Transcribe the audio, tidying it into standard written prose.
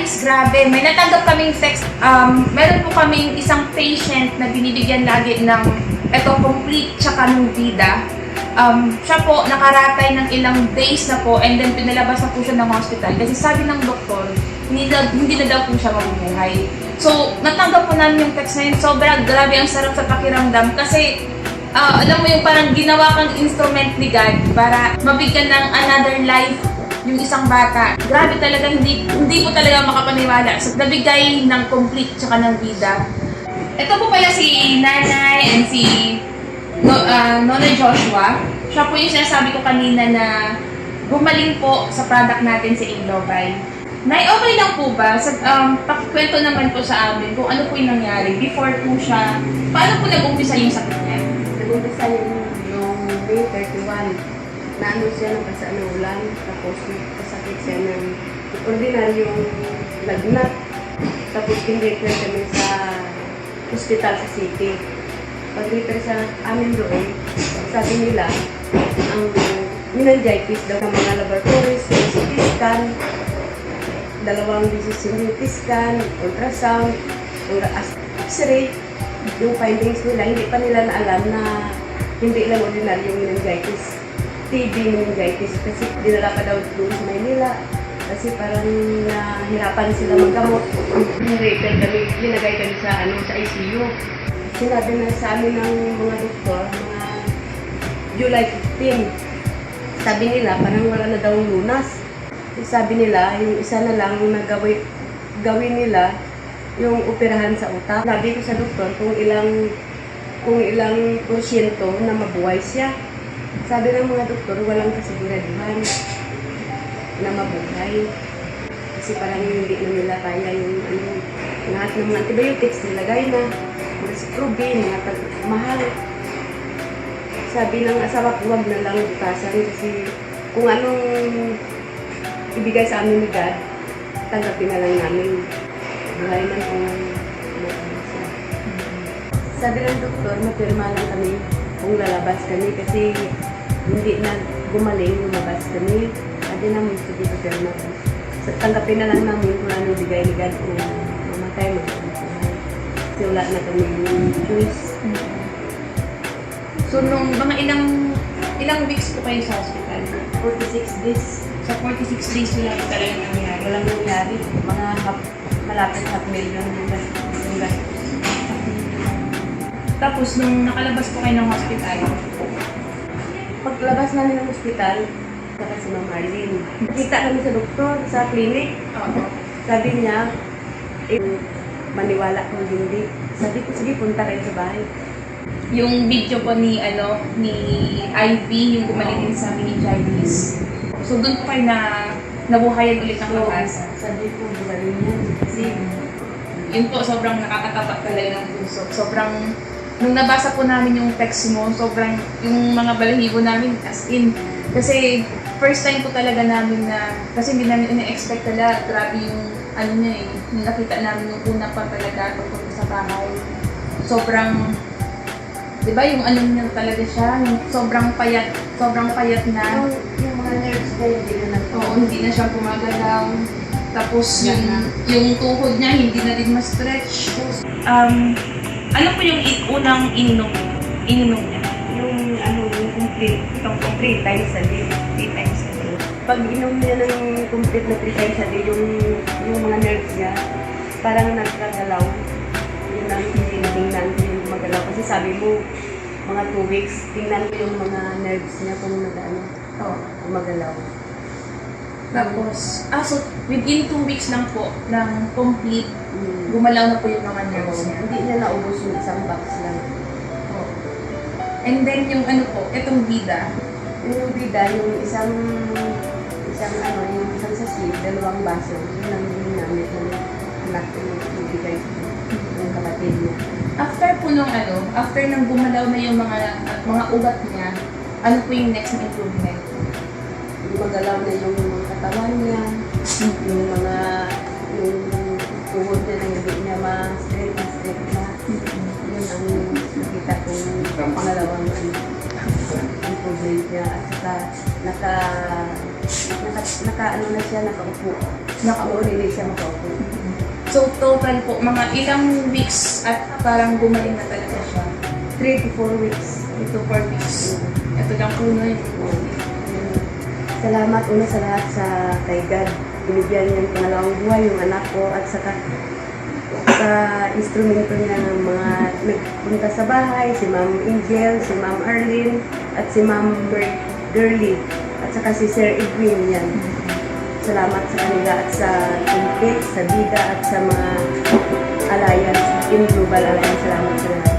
guys, grabe. May natanggap kaming text. Meron po kaming isang patient na binibigyan lagi ng complete tsaka ng vida. Siya po nakaratay ng ilang days na po and then pinalabas na po siya ng hospital kasi sabi ng doktor, hindi na daw po siya mabubuhay. So, natanggap po namin yung text na yun. Sobrang grabe, ang sarap sa pakiramdam kasi alam mo yung parang ginawa kang instrument ni God para mabigyan ng another life yung isang bata. Grabe talaga, hindi ko talaga makapaniwala. So, nabigay ng complete tsaka ng vida. Ito po pala si Nanay and si Nonay Joshua. Siya po yung sinasabi ko kanina na gumaling po sa product natin sa Inlobay. Nay, okay lang po ba? Pakikwento naman po sa amin kung ano po yung nangyari before po siya. Paano po nag-umpisa yung sakit niya? Nag-umpisa yung May 31. Naano siya ng basa ng ulan, tapos kasakit siya ng ordinaryong lagnat. Tapos in-refer kami sa hospital sa city. Pag-refer sa amin doon, sabi nila, ang meningitis daw ng mga laboratories, CT scan, 2 beses yung CT scan, ultrasound, X-ray, yung findings nila, hindi pa nila naalam na hindi lang ordinaryong meningitis. TB meningitis kasi dinala pa daw doon sa Maynila kasi parang nahirapan sila maggamot. Refer kami, ginagay kami sa ICU. Sinabi na sa amin ng mga doktor, mga July 15. Sabi nila parang wala na daw lunas. Sabi nila yung isa na lang na gawin nila yung operahan sa utak. Sabi ko sa doktor kung ilang porsyento na mabuhay siya. Sabi ng mga doktor, walang kasiguraduhan na mabuhay. Kasi parang hindi na nila kaya yung lahat ng mga antibiotics nilagay na, mga sikrobin, mga mahal. Sabi ng asawa ko, huwag na lang butasan kasi kung anong ibigay sa amin ni God, tanggapin na lang namin. Buhay man kung mabuhay siya. Sabi ng doktor, mapirma lang kami kung lalabas kami kasi hindi na gumaling, lumabas kami. Sabi namin, sige pa pirma. Tanggapin na lang namin kung anong bigay ni God kung mamatay mo. Kasi wala na kami yung choice. So, nung mga ilang weeks po kayo sa hospital? 46 days. Sa 46 days wala po talaga nangyari. Walang nangyari. Mga malapit half million yung gastos. Tapos, nung nakalabas po kayo ng hospital, Paglabas namin ng hospital, saka si Ma'am Arlene. Kita kami sa doktor, sa clinic. Sabi niya, maniwala kung hindi. Sabi ko, sige, punta kayo sa bahay. yung video po ni Ivy, yung gumaling din sa meningitis. So, doon po kayo nabuhayan ulit ng pag-asa. Sabi ko, bulalin yan. Kasi, Yun po, sobrang nakakatapat talaga ng puso. Sobrang, nung nabasa po namin yung text mo, sobrang, yung mga balahibo namin, as in, kasi first time po talaga namin na, kasi hindi namin ina-expect talaga, grabe yung, niya yung nakita namin yung una pa talaga tungkol sa bahay. Sobrang, di ba yung niya talaga siya, yung sobrang payat na. yung mga nerves na hindi na Oo, hindi na siya gumagalaw. Tapos yung tuhod niya hindi na din ma-stretch. Ano po yung unang ininom niya? yung complete, itong 3 times a day. 3 times a day. Pag inom niya ng complete na 3 times a day, yung mga nerves niya, parang nagkagalaw. Yun ang tingnan ko yung magalaw. Kasi sabi mo, mga 2 weeks, tingnan ko yung mga nerves niya kung magalaw. Tapos, so within 2 weeks lang po ng complete, gumalaw na po yung mga nerves niya. Hindi niya naubos yung isang box lang. And then yung itong vida. Yung bida, yung isang sachet, 2 baso, yun lang yung namit ng anak ko yung bigay ng kapatid niya. After po after nang gumalaw na yung mga ugat niya, ano po yung next na improvement? Magalaw na yung mga katawan niya, yung tuhod niya na hindi niya ma-straight na. Yun ang nakita kong pangalawang improvement. treatment niya at saka ano na siya, nakaupo. Nakauuli siya makaupo. So, total po, mga ilang weeks at parang gumaling na talaga siya. 3 to 4 weeks. Ito 4 weeks. Ito lang po na yun. Salamat una sa lahat sa kay God. Binigyan niya ng pangalawang buhay yung anak ko at saka sa instrumento niya ng mga nagpunta sa bahay, si Ma'am Angel, si Ma'am Arlene, at si Ma'am Girly, at saka si Sir Edwin yan. Salamat sa kanila at sa Kumpit, sa Bida, at sa mga Alliance, in Global Alliance. Salamat sa lahat.